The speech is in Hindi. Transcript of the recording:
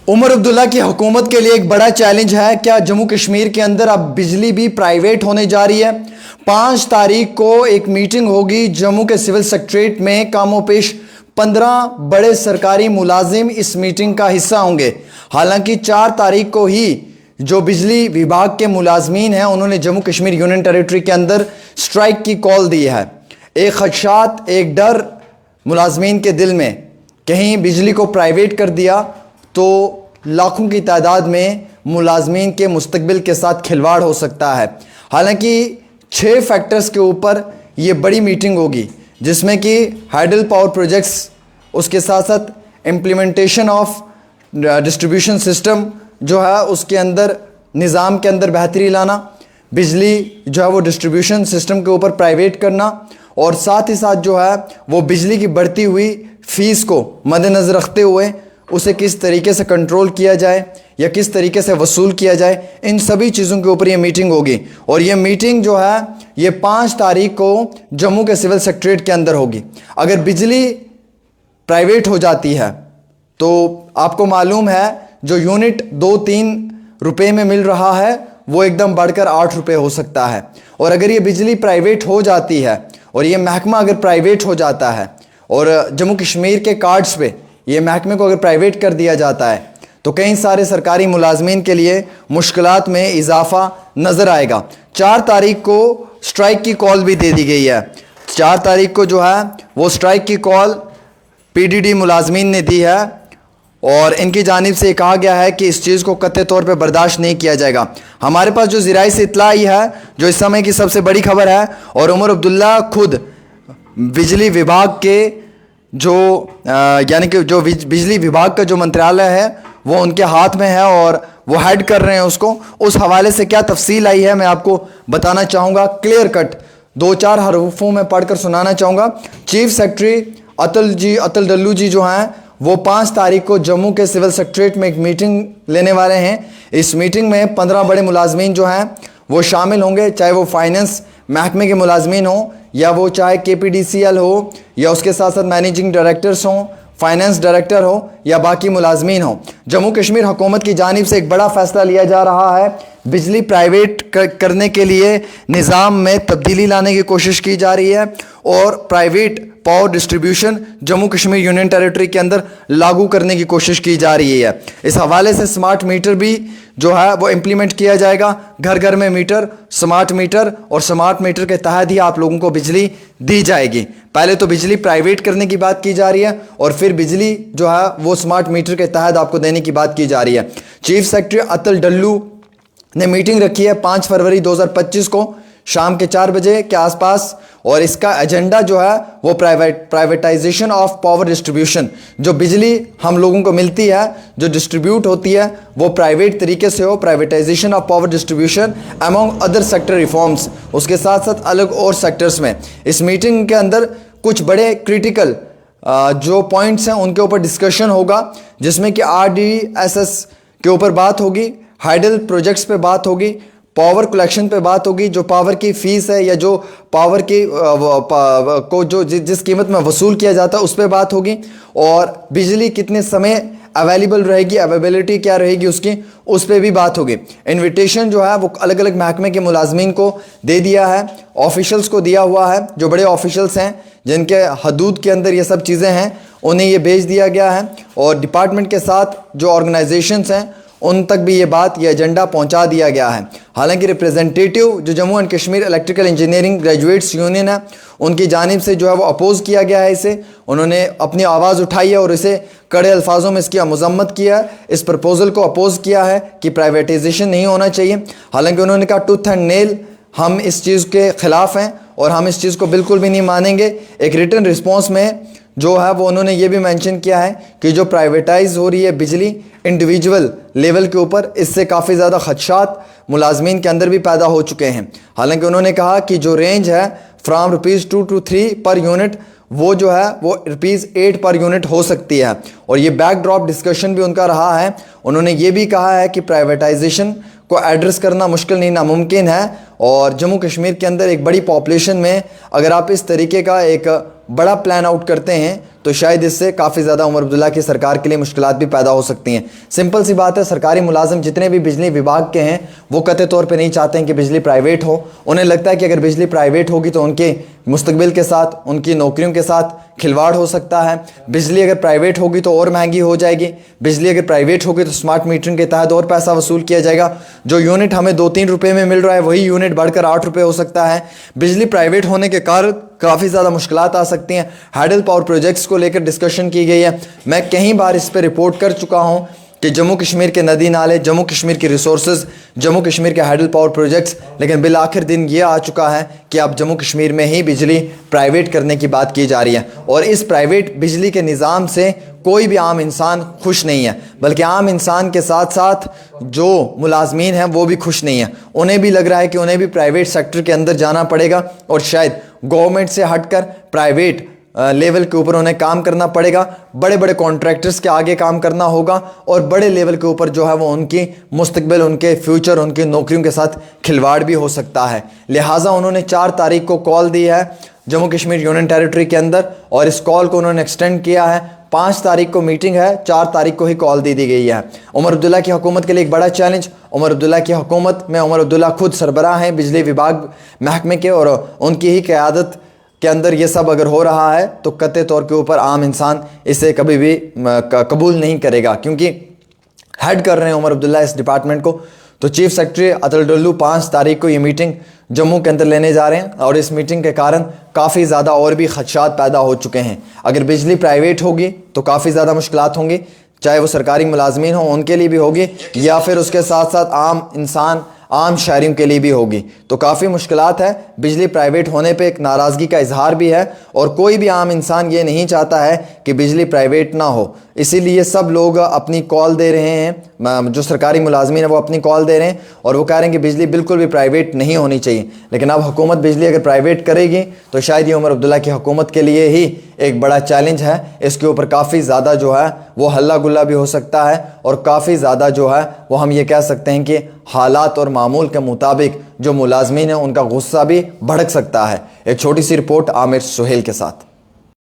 उमर अब्दुल्ला की हुकूमत के लिए एक बड़ा चैलेंज है। क्या जम्मू कश्मीर के अंदर अब बिजली भी प्राइवेट होने जा रही है? 5 तारीख को एक मीटिंग होगी जम्मू के सिविल सेक्रेटरीट में। कामों पेश 15 बड़े सरकारी मुलाजिम इस मीटिंग का हिस्सा होंगे। हालांकि 4 तारीख को ही जो बिजली विभाग के मुलाजमीन हैं उन्होंने जम्मू कश्मीर यूनियन टेरिटरी के अंदर स्ट्राइक की कॉल दी है। एक खदशात, एक डर मुलाजमीन के दिल में, कहीं बिजली को प्राइवेट कर दिया तो लाखों की तादाद में मुलाजमीन के मुस्तकबिल के साथ खिलवाड़ हो सकता है। हालांकि 6 फैक्टर्स के ऊपर ये बड़ी मीटिंग होगी, जिसमें कि हाइडल पावर प्रोजेक्ट्स, उसके साथ साथ इम्प्लीमेंटेशन ऑफ डिस्ट्रीब्यूशन सिस्टम जो है उसके अंदर निज़ाम के अंदर बेहतरी लाना, बिजली जो है वो डिस्ट्रीब्यूशन सिस्टम के ऊपर प्राइवेट करना, और साथ ही साथ जो है वो बिजली की बढ़ती हुई फ़ीस को मद्देनज़र रखते हुए उसे किस तरीके से कंट्रोल किया जाए या किस तरीके से वसूल किया जाए, इन सभी चीज़ों के ऊपर ये मीटिंग होगी। और ये मीटिंग जो है ये 5 तारीख को जम्मू के सिविल सेक्रेटरीट के अंदर होगी। अगर बिजली प्राइवेट हो जाती है तो आपको मालूम है जो यूनिट 2-3 रुपए में मिल रहा है वो एकदम बढ़कर 8 रुपए हो सकता है। और अगर ये बिजली प्राइवेट हो जाती है और ये महकमा अगर प्राइवेट हो जाता है और जम्मू कश्मीर के कार्ड्स पे ये महकमे को अगर प्राइवेट कर दिया जाता है तो कई सारे सरकारी मुलाजमीन के लिए मुश्किलात में इजाफा नज़र आएगा। 4 तारीख को स्ट्राइक की कॉल भी दे दी गई है। 4 तारीख को जो है वो स्ट्राइक की कॉल पीडीडी मुलाजमीन ने दी है और इनकी जानिब से कहा गया है कि इस चीज़ को कतई तौर पे बर्दाश्त नहीं किया जाएगा। हमारे पास जो ज़राए से इत्तला आई है, जो इस समय की सबसे बड़ी खबर है, और उमर अब्दुल्ला खुद बिजली विभाग के जो यानी कि जो बिजली विभाग का जो मंत्रालय है वो उनके हाथ में है और वो हेड कर रहे हैं उसको। उस हवाले से क्या तफसील आई है मैं आपको बताना चाहूँगा, क्लियर कट 2-4 हरफों में पढ़कर सुनाना चाहूँगा। चीफ सेक्रेटरी अतुल डल्लू जी जो हैं वो 5 तारीख को जम्मू के सिविल सेक्रेटरीट में एक मीटिंग लेने वाले हैं। इस मीटिंग में 15 बड़े मुलाजमीन जो हैं वो शामिल होंगे, चाहे वो फाइनेंस महकमे के मुलाजमीन हों या वो चाहे KPDCL हो या उसके साथ साथ मैनेजिंग डायरेक्टर्स हों, फाइनेंस डायरेक्टर हो या बाकी मुलाजमीन हो। जम्मू कश्मीर हुकूमत की जानिब से एक बड़ा फ़ैसला लिया जा रहा है। बिजली प्राइवेट करने के लिए निज़ाम में तब्दीली लाने की कोशिश की जा रही है और private power distribution Jammu Kashmir union territory के अंदर लागू करने की कोशिश की जा रही है। इस हवाले से स्मार्ट मीटर भी जो है वो इम्प्लीमेंट किया जाएगा। घर घर में मीटर, स्मार्ट मीटर, और स्मार्ट मीटर के तहत ही आप लोगों को बिजली दी जाएगी। पहले तो बिजली प्राइवेट करने की बात की जा रही है और फिर बिजली जो है वो स्मार्ट मीटर के तहत आपको देने की बात की जा रही है। चीफ सेक्रेटरी अतुल डल्लू ने मीटिंग रखी है 5 फरवरी 2025 को शाम के 4 बजे के आसपास, और इसका एजेंडा जो है वो प्राइवेटाइजेशन ऑफ पावर डिस्ट्रीब्यूशन, जो बिजली हम लोगों को मिलती है, जो डिस्ट्रीब्यूट होती है वो प्राइवेट तरीके से हो, privatisation of power distribution among other sector reforms, उसके साथ साथ अलग और सेक्टर्स में। इस मीटिंग के अंदर कुछ बड़े क्रिटिकल जो पॉइंट्स हैं उनके ऊपर डिस्कशन होगा, जिसमें कि RDSS के ऊपर बात होगी, हाइडल प्रोजेक्ट्स पे बात होगी, पावर कलेक्शन पे बात होगी, जो पावर की फ़ीस है या जो पावर की को जो जिस कीमत में वसूल किया जाता है उस पर बात होगी, और बिजली कितने समय अवेलेबल रहेगी, अवेलेबिलिटी क्या रहेगी उसकी, उस पर भी बात होगी। इनविटेशन जो है वो अलग अलग महकमे के मुलाजमीन को दे दिया है, ऑफिशल्स को दिया हुआ है, जो बड़े ऑफिशल्स हैं जिनके हदूद के अंदर ये सब चीज़ें हैं उन्हें ये भेज दिया गया है, और डिपार्टमेंट के साथ जो ऑर्गेनाइजेशंस हैं उन तक भी ये बात, ये एजेंडा पहुंचा दिया गया है। हालांकि रिप्रेजेंटेटिव जो Jammu and Kashmir electrical engineering graduates union है उनकी जानिब से जो है वो अपोज़ किया गया है इसे। उन्होंने अपनी आवाज़ उठाई है और इसे कड़े अल्फाजों में इसकी मजम्मत किया है, इस प्रपोज़ल को अपोज़ किया है कि प्राइवेटाइजेशन नहीं होना चाहिए। हालांकि उन्होंने कहा टूथ एंड नेल हम इस चीज़ के ख़िलाफ़ हैं और हम इस चीज़ को बिल्कुल भी नहीं मानेंगे। एक रिटन रिस्पॉन्स में जो है वो उन्होंने ये भी मेंशन किया है कि जो प्राइवेटाइज हो रही है बिजली इंडिविजुअल लेवल के ऊपर, इससे काफ़ी ज़्यादा खदशात मुलाजमीन के अंदर भी पैदा हो चुके हैं। हालांकि उन्होंने कहा कि जो रेंज है फ्राम ₹2 to 3 पर यूनिट वो जो है वो ₹8 पर यूनिट हो सकती है, और ये बैकड्रॉप डिस्कशन भी उनका रहा है। उन्होंने ये भी कहा है कि प्राइवेटाइजेशन को एड्रेस करना मुश्किल नहीं नामुमकिन है, और जम्मू कश्मीर के अंदर एक बड़ी पॉपुलेशन में अगर आप इस तरीके का एक बड़ा प्लान आउट करते हैं तो शायद इससे काफ़ी ज़्यादा उमर अब्दुल्ला की सरकार के लिए मुश्किलात भी पैदा हो सकती हैं। सिंपल सी बात है, सरकारी मुलाजिम जितने भी बिजली विभाग के हैं वो कतई तौर पे नहीं चाहते हैं कि बिजली प्राइवेट हो। उन्हें लगता है कि अगर बिजली प्राइवेट होगी तो उनके मुस्तकबिल के साथ, उनकी नौकरियों के साथ खिलवाड़ हो सकता है। बिजली अगर प्राइवेट होगी तो और महंगी हो जाएगी। बिजली अगर प्राइवेट होगी तो स्मार्ट मीटरिंग के तहत और पैसा वसूल किया जाएगा। जो यूनिट हमें 2-3 रुपये में मिल रहा है वही यूनिट बढ़कर 8 रुपये हो सकता है। बिजली प्राइवेट होने के कारण काफ़ी ज़्यादा मुश्किलात आ सकती हैं। हाइडल पावर प्रोजेक्ट्स को लेकर डिस्कशन की गई है। मैं कई बार इस पर रिपोर्ट कर चुका हूँ कि जम्मू कश्मीर के नदी नाले, जम्मू कश्मीर के रिसोर्सेज, जम्मू कश्मीर के हाइडल पावर प्रोजेक्ट्स, लेकिन बिल आखिर दिन ये आ चुका है कि अब जम्मू कश्मीर में ही बिजली प्राइवेट करने की बात की जा रही है। और इस प्राइवेट बिजली के निज़ाम से कोई भी आम इंसान खुश नहीं है, बल्कि आम इंसान के साथ साथ जो मुलाजमीन हैं वो भी खुश नहीं है। उन्हें भी लग रहा है कि उन्हें भी प्राइवेट सेक्टर के अंदर जाना पड़ेगा और शायद गवर्नमेंट से हटकर प्राइवेट लेवल के ऊपर उन्हें काम करना पड़ेगा। बड़े बड़े कॉन्ट्रैक्टर्स के आगे काम करना होगा और बड़े लेवल के ऊपर जो है वो उनकी मुस्तकबिल, उनके फ्यूचर, उनकी नौकरियों के साथ खिलवाड़ भी हो सकता है। लिहाजा उन्होंने 4 तारीख को कॉल दी है जम्मू कश्मीर यूनियन टेरिटरी के अंदर और इस कॉल को उन्होंने एक्सटेंड किया है। 5 तारीख को मीटिंग है, 4 तारीख को ही कॉल दे दी गई है। उमर अब्दुल्ला की हुकूमत के लिए एक बड़ा चैलेंज। उमर अब्दुल्ला की हुकूमत में उमर अब्दुल्ला खुद सरबराह हैं बिजली विभाग महकमे के और उनकी ही क़यादत के अंदर ये सब अगर हो रहा है तो कतई तौर के ऊपर आम इंसान इसे कभी भी कबूल नहीं करेगा, क्योंकि हेड कर रहे हैं उमर अब्दुल्ला इस डिपार्टमेंट को। तो चीफ सेक्रेटरी अतुल डुल्लू 5 तारीख को ये मीटिंग जम्मू के अंदर लेने जा रहे हैं और इस मीटिंग के कारण काफ़ी ज़्यादा और भी खदशात पैदा हो चुके हैं। अगर बिजली प्राइवेट होगी तो काफ़ी ज़्यादा मुश्किलात होंगी, चाहे वो सरकारी मुलाजमीन हो उनके लिए भी होगी या फिर उसके साथ साथ आम इंसान, आम शहरियों के लिए भी होगी। तो काफ़ी मुश्किलात है। बिजली प्राइवेट होने पे एक नाराज़गी का इजहार भी है और कोई भी आम इंसान ये नहीं चाहता है कि बिजली प्राइवेट ना हो। इसीलिए सब लोग अपनी कॉल दे रहे हैं, जो सरकारी मुलाजमीन है वो अपनी कॉल दे रहे हैं और वो कह रहे हैं कि बिजली बिल्कुल भी प्राइवेट नहीं होनी चाहिए। लेकिन अब हुकूमत बिजली अगर प्राइवेट करेगी तो शायद ये उमर अब्दुल्ला की हुकूमत के लिए ही एक बड़ा चैलेंज है। इसके ऊपर काफ़ी ज़्यादा जो है वो हल्ला गुल्ला भी हो सकता है और काफ़ी ज़्यादा जो है वो हम ये कह सकते हैं कि हालात और मामूल के मुताबिक जो मुलाजमीन है उनका गुस्सा भी भड़क सकता है। एक छोटी सी रिपोर्ट आमिर सुहेल के साथ।